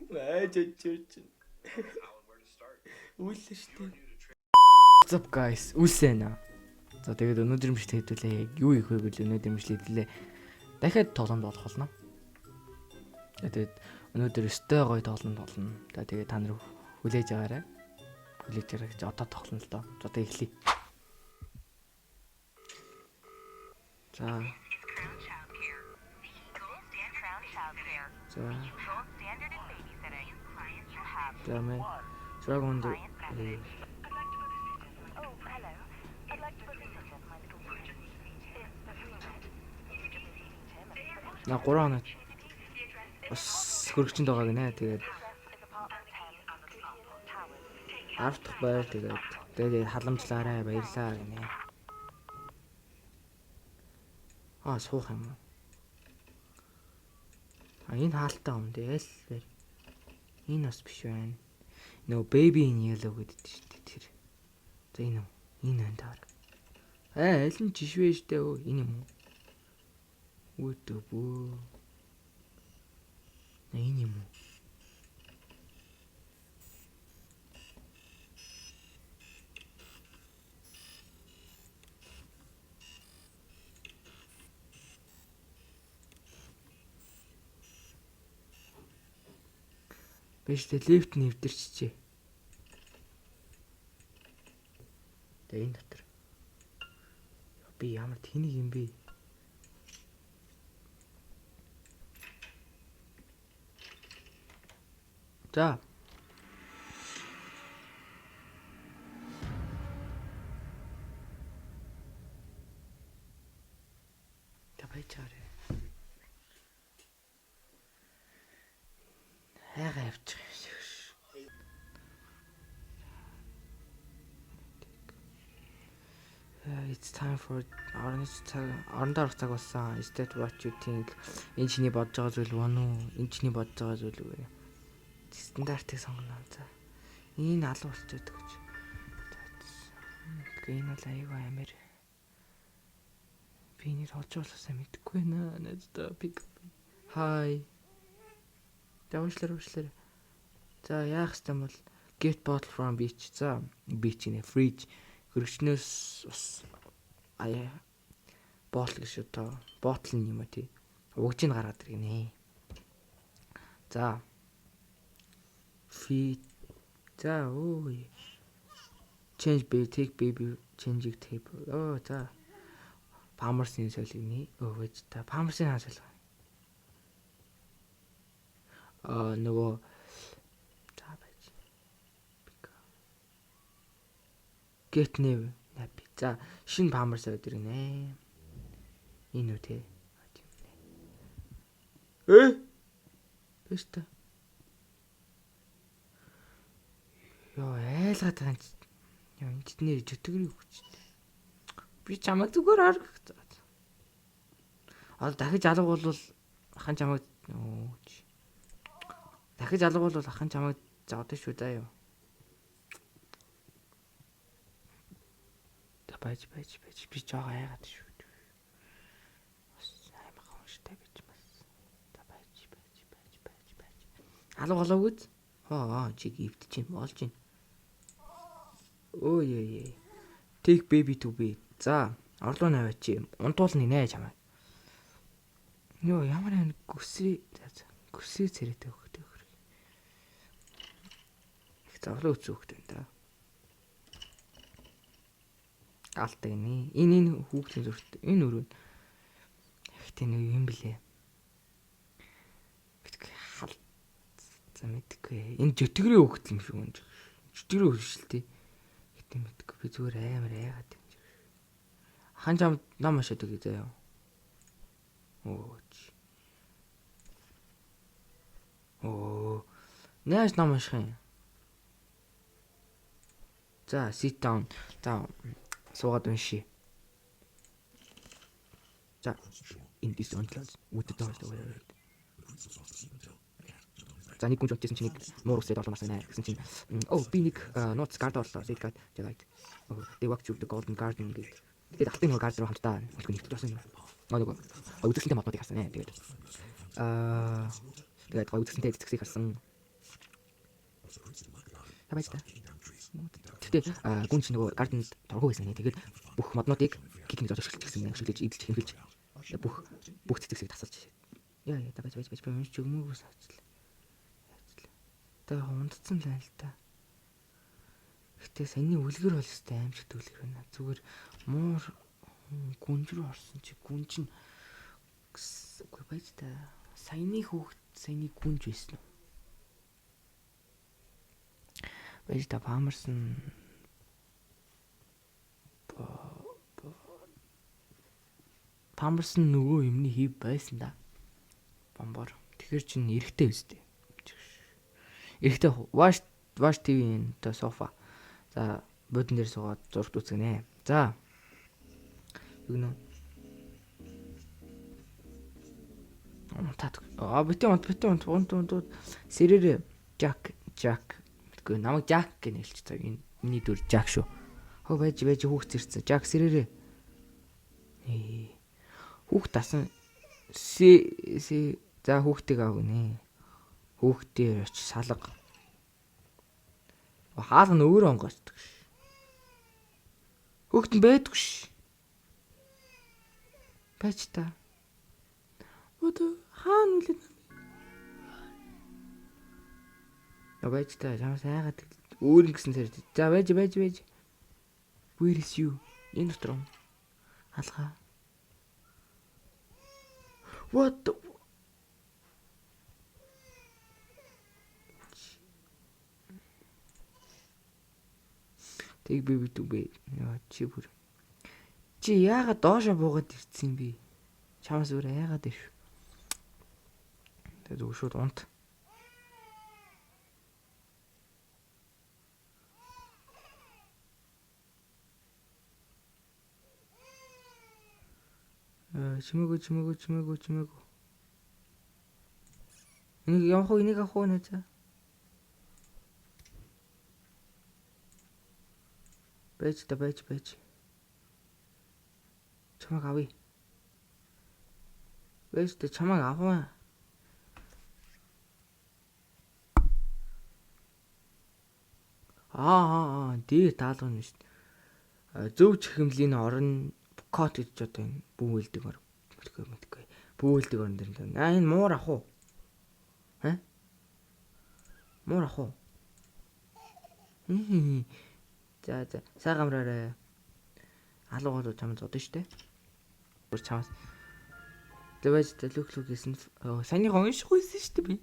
Чич. Үйлээ штэ. What's up guys? Үлсэнэ. За тэгээд өнөөдөр мөрөштэй хэдүүлээ яг юу их вэ гэж өнөөдөр мөрөштэй хэдүүлээ. Дахиад тоглоомд болох болно. Тэгээд өнөөдөр өстэй гоё тоглоомд болно. За тэгээд та нар хүлээж аваарай. Хүлээж аваарай гэж одоо тоглоно л доо. За тэгээд эхлэе. За. За мэн. Dragon на 3 хоног бас хөрөгчөнд байгаа гинэ. Тэгээд 10 дахь байр тэгээд халамжлаарай, баярлаа гинэ. Суух юм уу? Энэ хаалттай юм дээл бэр. Энэ бас биш байна. No baby in yellow гэдэг шүү дээ тэр. За энэ үү? Энэ байна таар. Аль нь жиш вэ штэ өө энэ юм уу? Үтэ бөө. Энэ юм уу? Бэжтэй лифт нэвдэрчээ. Тэгээ энэ дотор. Би ямар тэнийг юм бэ? За. Давай чарэ. Хайгаа явчих. It's time for орон дорох цаг болсон. Is that what you think? Энэ чиний бодож байгаа зүйл байна уу? Энэ чиний бодож байгаа зүйл үү? Стандартыг сонгоно. За. Энэ алуу болчиход гэж. Энэ бол аюу амир. Би нэг олж болохсаа мэдэхгүй байна. Надад пик. Hi. Давшлаар. За яах юм бол get bottle from beach. За beach нэ fridge. Хөрөгчнөөс бас bottle гэж одоо bottle юм уу тий. Угжийг гаргаад иргэнэ. За. Feet. За ой. Change baby, take baby, change table. За. Памерсын солигны өвөж та памерсын хаа солих. Нөгөө за байж. Get new nappy. За шинэ памерс аваад иргэнэ. Энэ үү те. Бэста. Йоо айлгаад байгаа юм. Яа эндний жөтгөрийг хүч. Би чамайг зүгээр харах. Дахиж алга болвол ахын чамайг дахиж алга болвол ахын чамайг заадаг шүү даа юу. Байж би жоо айгаад шүү. Бас аймаг хонштай бич бас. Байж. Алга болоогүй. Чиг ивд чинь болж байна. Ой. Take baby to bed. За, орлоо наваач чи. Унтуулна нэ чамаа. Йоо, ямар нэг гүсрий царайтай хөхтэй хөрг. Их зовлоо өцөөхтэй та. Алтаа гинэ. Энэ хүүхдийн зүрт. Энэ өрөө. Ихтэй нэг юм блэ. За мэдгүй. Энэ жөтгөрийн хүүхд юм шиг үнж. Жөтгөрийн хөвшилтэй. Гэтэ мэдгүй. Би зүгээр амар айгаад юм шиг. Ахын чам ном уншаад өгье заяа. Няаж ном унших юм? За, sit down. За, суугаад уншия. За, in this on class with the door. За нэг хүн жотчихсан чинь нэг муур усээд орлоо марсан гэсэн чинь би нэг нууц карт орлоо зэдгээд жагаад they walk through the golden garden гэдэг. Тэгээд алтын нэг гард руу хамтдаа нэг нэгтгэж байсан юм. Нөгөө үзэсгэлэнтэй моднуудыг харсан ээ. Тэгээд тэгээд гоё үзэсгэлэнтэй эцэгсийг харсан. Байж та. Тэгтээ гүн чи нөгөө гарденд торгоо байсан нэ. Тэгээд бүх моднуудыг кикний зоож шилжчихсэн юм шилжиж идэлж хэмгэлж бүх цэцэгсийг тасалж. Яа та байж би унш ч өгмөөгүй саачлаа. Тэ хундцсан л байл та. Гэтэ саний үлгэр бол өстэй аимшигт үлгэр байна. Зүгээр муур гүнж рүү орсон чи гүн чин үгүй байж та. Саяны хүүхд саяны гүнж байсан уу? Байж та памарсан памарсан нөгөө юмны хий байсан да. Бомбор. Тэгэхэр чин эрэхтэй үстэй. Эрэхтэй wash TV-ийн та софа. За бодон дээр суугаад зургт үзгэнэ. За. Юу гэнэ? Битэн сэрэрэ Jack мэдгүй намайг Jack гэж нэлж цаг энэ дүр Jack шүү. Хөө байж хүүхд зэрцэн Jack сэрэрэ. Хүүхд тасан за хүүхдийг аав гинэ. Хүүхдээр оч салга. Хаалга нь өөрөө онгоцдог ш. Хүүхд нь байдгүй ш. Байж та. Өдөө хаана үлээд байж та ямар сайгаад өөр ингэсэн сэр. За байж. Where is you? Энэ дотор. Халгаа. What the... Тэг би яа чи бүр. Чи яагаад доошо буугаад ирсэн бэ? Чамаас өөр яагаад ирв? Тэг шууд унт. Чимээгүй. Энийг авах уу нэ за. Байж. Чамаг авъя. Байж та чамаг аваа. Дээр таалгана шүү дээ. Зөв чихэмлийн орон код гэж одоо энэ бүүэлдэг ор. Мэдгүй. Бүүэлдэг орон дээр. Энэ муур ах уу? Муур ах уу? За сайгамраарай. Алуугаад чамд зодсон шүү дээ. Бүр чамаас. Тэгвэж төлөв гэсэн саний гоншихгүйсэн шүү дээ би.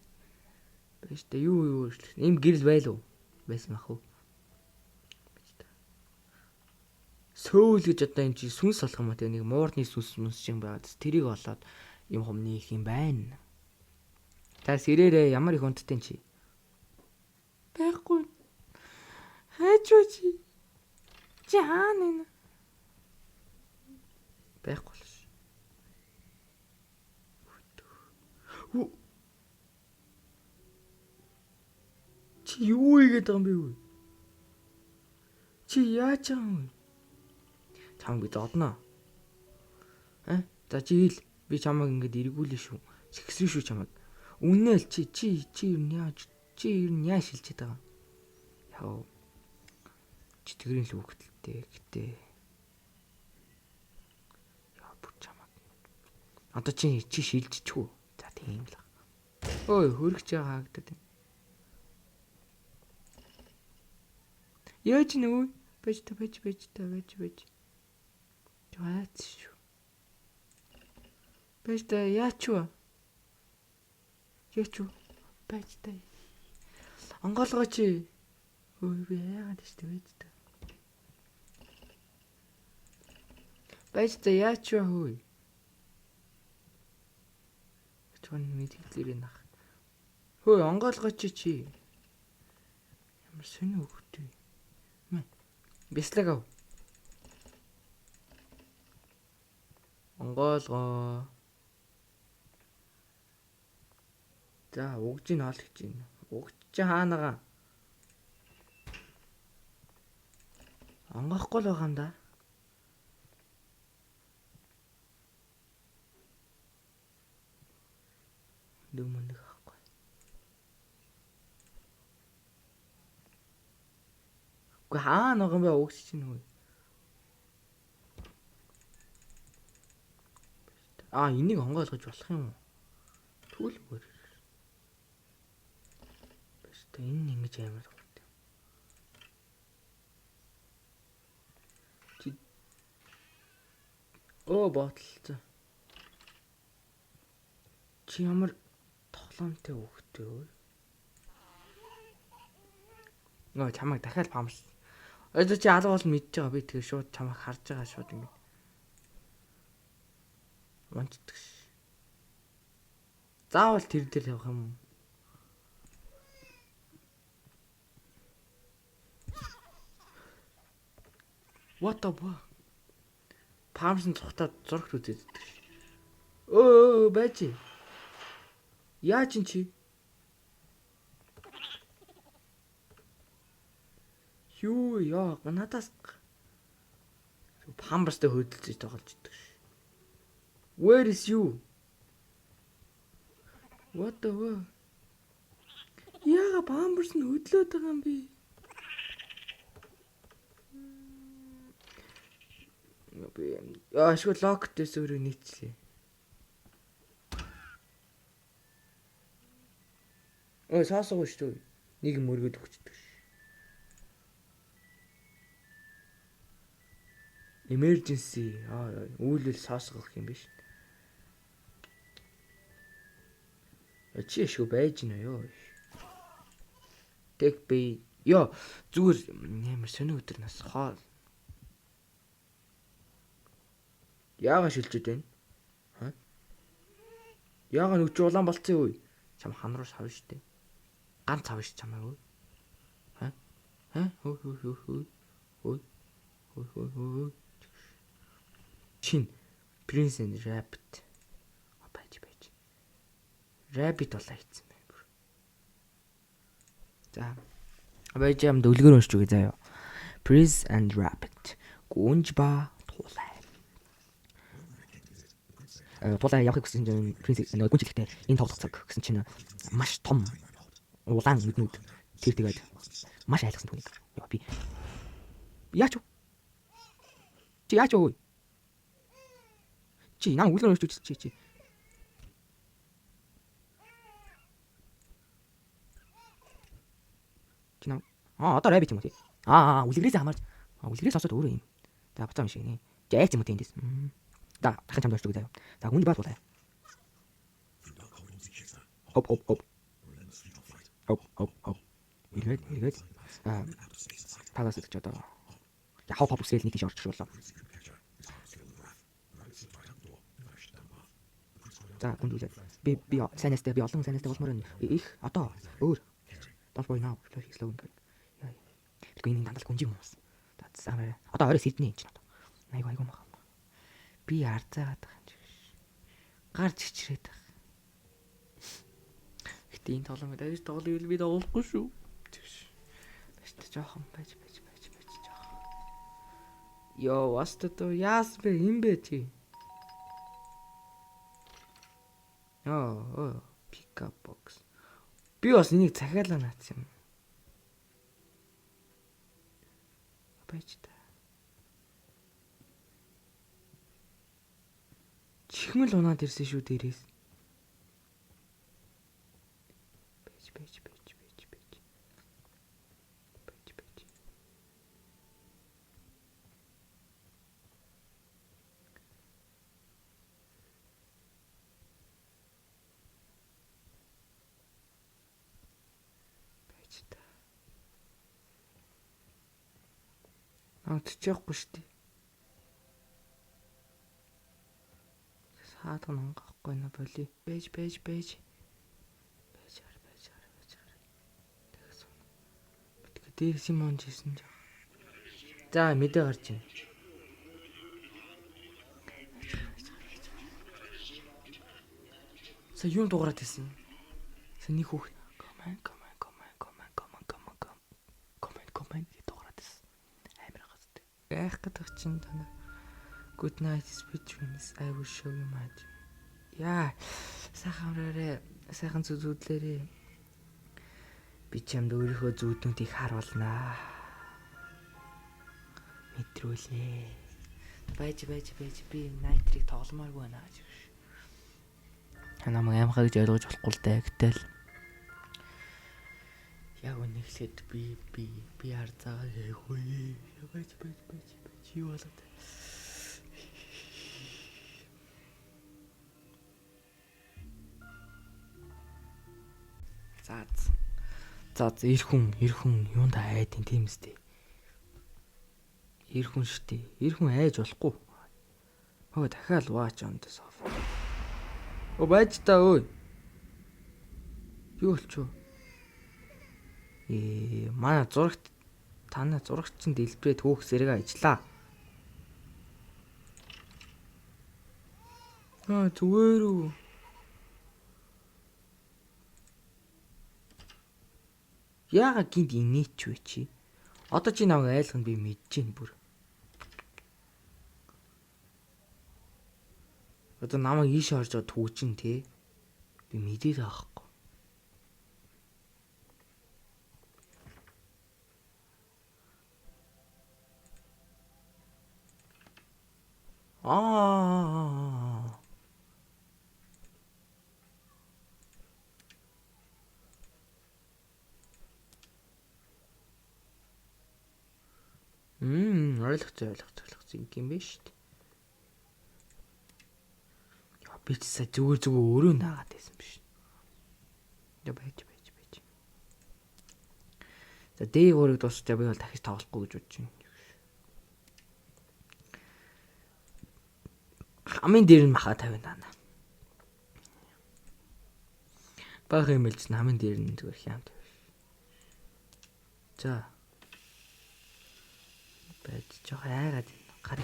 Байж та юу ийм гэрэл байлуу? Байсан ах уу? Сөүл гэж одоо энэ чи сүнс болох юм а тэг нэг муурны сүнс шиг байгаад тэрийг олоод юм хомны их юм байна. Та сэрээрээ ямар их унттай чи? Байхгүй. Хайчуу чи. Чи хаана нэ? Байхгүй л ш. Чи юу игээд байгаа юм бэ вэ? Чи яаж байгаа юм бэ? Чам би додно. За чи хэл би чамайг ингэж эргүүлээ шүү. Сэгсрэн шүү чамайг. Үнээл чи ер нь яаж шилжээд байгаа? Яа. Чи тэгрийн л үгтэлтэй гэтээ. Яа бүр чамайг. Одоо чи шилжчихв. За тийм л. Ой хөргөж байгаа хаагтаад. Яаж нөө? Байж. Яач шүү. Байж та яач вэ? Байж та. Анголгоо чи. Ой би яагаад штэ байж та. Байж та яач вэ хөөе? Чон мэдгэлээр нах. Хөөе анголгоо чи. Ямар сони өгдөө. Бяслаг ав. Онголгоо. За угжийг хаал гэж байна. Угж чи хаанагаа. Онгохгүй л байгаа юм да. Дүмүнэг ахгүй. Үгүй хаа нэг юм бэ угсч чинь үгүй. Энийг хонгойлгож болох юм уу? Түл бүр. Бasta энэ ингэж амар гот. Ботлоо. Чи ямар тоглоомтой хөхтэй вэ? Чамайг дахиад памс. Чи алга бол мэдж байгаа. Би тэгээ шууд чамайг харж байгаа шууд ингэ. Мончдаг ш. Заавал тэр дээр явах юм уу? What the fuck? Памсын цухтаад зурагт үзээд байдаг ш. Байж. Яаж ин чи? Юу яа надаас памбарстай хөдөлж тоглож иддэг ш. Where is you? What the fuck? Яага памбарс нь хөдлөөд байгаа юм би? Ашгүй локтэс өөрөө нийцлээ. Саасаагүй шүү дээ. Нэг мөргөд өгчдөг ш. Emergency. Үйлэл саасгах юм биш. Чи ашгүй байж нэ ёо. Тэг би зүгээр ямар сони өдөр нас хоо. Яага шилжээд байна? Яага нүч улаан болцсон юу? Чам ханруу савна штэ. Ганц авна ш чамаа юу? Хөө. Чин Prince and Rabbit. Байж. Rabbit болоо хийцэн байна бүр. За. Байж амд үлгэр уншиж үгүй заяа. Prince and Rabbit. Гүнжба туулай. Туулай явах гэсэн чинь Prince нэг гүнжлэгтэй энэ тоглох цаг гэсэн чинь маш том улаан нүднүүд тэр тэгээд маш айлгсан түүнийг. Би яач вэ? Чи яач вэ? Чи наа үлгэр уншиж чи. Одоо Rabbit юм уу тий? Үлгэрээс хамаарч үлгэрээс осоод өөрөө юм. За буцаа юм шиг нэ. Жайц юм уу тий эндээс. Да дахин чамд орчдөг заяа. За хүн баат болоо. Хоп. Ирээд. Палас гэж одоо. Хоп үсэл нэг тийш орчих болоо. За хүн үлээ. Би сайнастай би олон сайнастай болмоор их одоо өөр. Don't worry now. Slow. Тэгвэл энэ дандаа гүнжиг юм уус. За одоо орой сэдний юм чинь одоо. Айгу мах. Би арцаагаад байгаа юм чи. Гарч ичрээд байгаа. Гэтэ энэ тоглоомод ажиж тоглоё би тоглохгүй шүү. Баштай жоохон байж жоохон. Астото яас бэ юм бэ чи? Pick up box. Би бас энийг захиалаа наац юм. Байж та. Чихмэл унаад ирсэн шүү дээрээс. Байж. Тэгчихгүй шүү дээ. Саад гахгүй на боли. Байж. Тэгээс. Битгэ дээр Симон жисэн жаа. За мэдээ гарч ийн. Са юм дуурайд хэлсэн. Са нэг хүүхд. Comment дуурайд хэлсэн. Амар гацтай. Гайх гэдэг чинь танаа. Good night sweet dreams. I will show you my dream. Яа. Сайхан зүудлээрээ. Би чамд өөрийнхөө зүуднүүдийг харуулнаа. Мэдрүүлээ. Байж би найтрыг тогломооргүй байна гэж. Намайг аимхаа гэж ойлгож болохгүй л дээ. Гэтэл яг үнийг хэлэхэд би харцаагаа хийхгүй. Байж юу болоод. За эр хүн юунда айдын тийм үстэй. Эр хүн штий. Эр хүн айж болохгүй. Хөө дахиад watch on the sofa. О байж та өө. Юу болчихв? Манай танаа зурагч чинь дэлбэрээ түүх зэрэг ажиллаа. Зүгээр үү. Яагаад гинт инээч вэ чи? Одоо чи намайг айлганд би мэдэж гин бүр. Одоо намайг ийш орж байгаа түүчин те. Би мэдээд байгаа хгүй. Ойлгоцсон юм биш үү? Би ч сая зүгээр өөрөө наагаад байсан биш. Яа байж. За D3-ыг дуусчаа би бол дахиж тоглохгүй гэж бодож байна. Хамгийн дээр нь маха 50 даа. Бага юм л чинь хамгийн дээр нь зүгээр хямд. За. Байж жоо айгаад гар.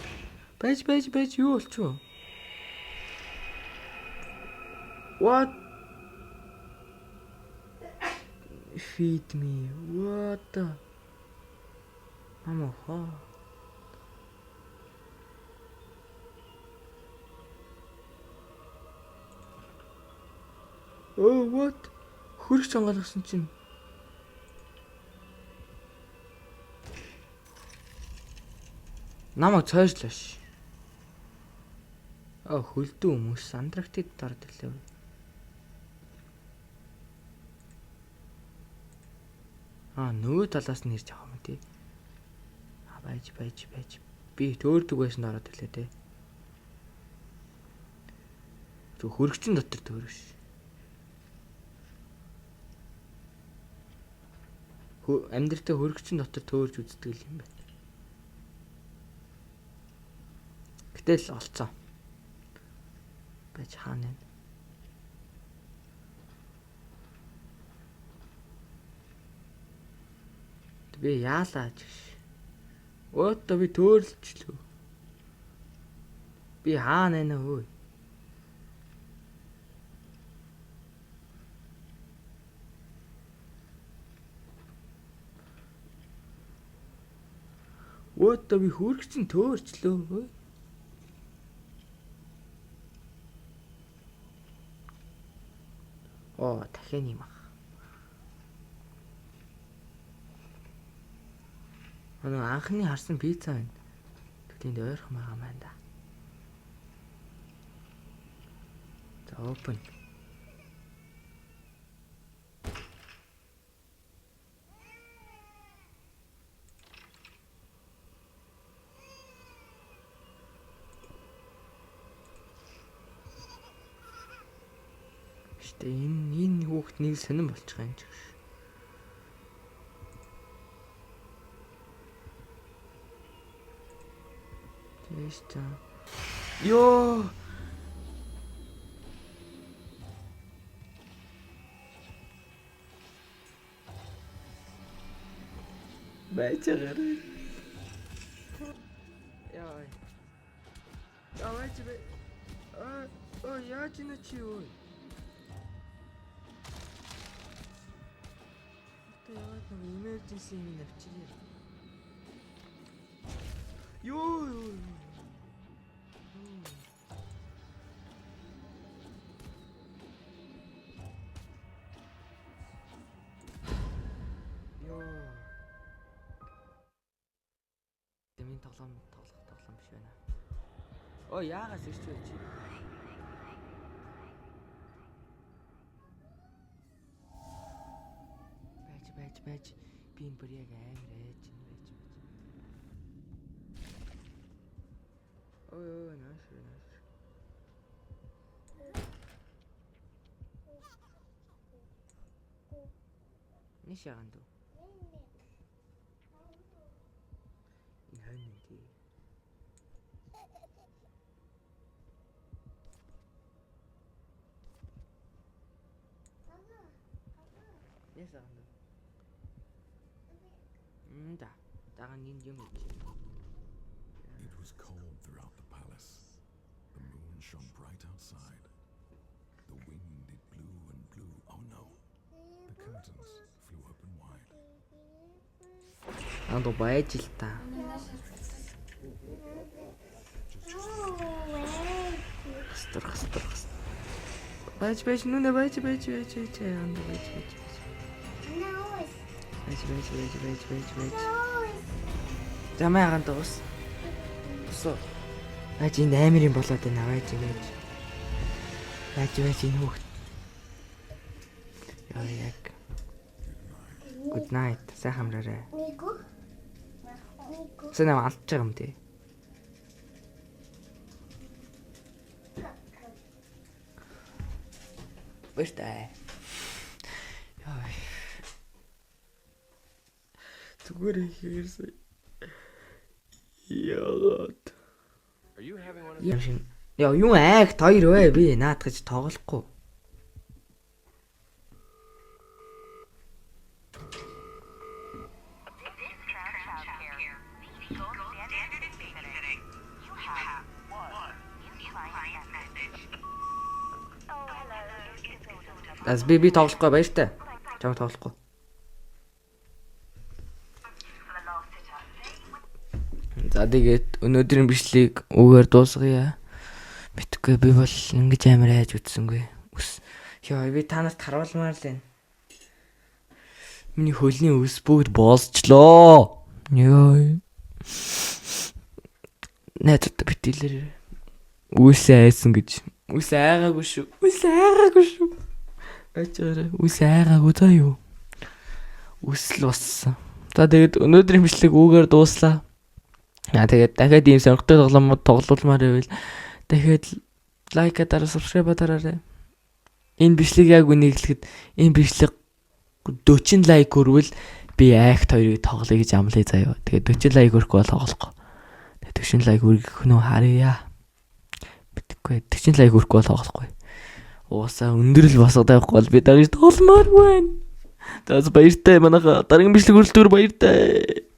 Байж юу болчихв? What? Feed me. What the? Амаха. Oh what? Хөрч ангаалгасан чинь. Намайг цойжлоош. Хөлдөө хүмүүс Антарктид дорд ирлээ. Нөгөө талаас нь ирж авах юм тий. Байж. Би төөрдөг байсан ороод ирлээ тий. Зөв хөргөчн дотор төөрөш. Амьдртаа хөргөчн дотор төөрж үздэг юм байна. Гэтэл олцоо. Байж хаана вэ? Би яалаа гэж. Өөдөө би төөрлөчлөө. Би хаана байна өө? Өөдөө би хөргөцөн төөрчлөө. Дахин юм аа. Анхны харсан пицца байна. Тэнд ойрхон байгаа юм байна да. За open. Штэ энэ хүүхэд нэг сонирн болчих юм чи. Тэшта. Ёо. Байцаагаар. Яа. Давай чи. Яаж ин чи юу? Яагаад нэг emergency юм авчирээ. Ёо. Дэмин тоглоом биш байна. Оо яагаас ирч вэ чи? Байж. Би энэ бүр яг амар ээж юм байж. Ой, нааш. Нишаганду. Ханди. Нишаганду. Да. Даган ин юм. It was cold throughout the palace. The moon shone bright outside. The wind it blew and blew. Oh no. The curtains flew open wide. Ando байж л та. Хастар. Байж нүнэ байж. Ando байж. Байж. Замаагаан дуус. Усоо. Байж энэ амар юм болоод байна. Байж. Энэ хүүхд. Яг. Good night. Сайхан амраарай. Сэнэ алдчих юм тий. Бэртэй. Яа. Зүгээр ихэрсэн. Яагаад? Яа, юу айгт хоёр вэ? Би наадгаж тоглохгүй. As би тоглохгүй баяртай. Чам тоглохгүй. За тэгээд өнөөдрийн бичлэгийг үгээр дуусгая. Битгүй би бол ингэж амар айж үтсэнгүй. Яа, би танаас харуулмаар л байна. Миний хөлний үс бүгд боолцлоо. Яа. Нэтэд битэлэр. Үс айсан гэж. Үс айгаагүй шүү. Ачаараа үс айгаагүй заа юу. Үсэл болсон. За тэгээд өнөөдрийн бичлэг үгээр дууслаа. Тэгээд дахиад ийм сонирхолтой тоглоомод тоглуулмаар байвал дахиад лайк дараа subscribe дараарай. Энэ бичлэг яг үнийг хэлэхэд энэ бичлэг 40 лайк өрвөл би Act 2-ыг тоглоё гэж амлая заяа. Тэгээд 40 лайк өрөхгүй бол тоглохгүй. Тэгээд 40 лайк өргөх нь харъя. Битгүй 40 лайк өрөхгүй бол тоглохгүй. Уусаа өндөрл босгодог байхгүй бол би дагаж тогломоор байна. Тэгээс баяртай манайха дараагийн бичлэг хүрэлтээр баяртай.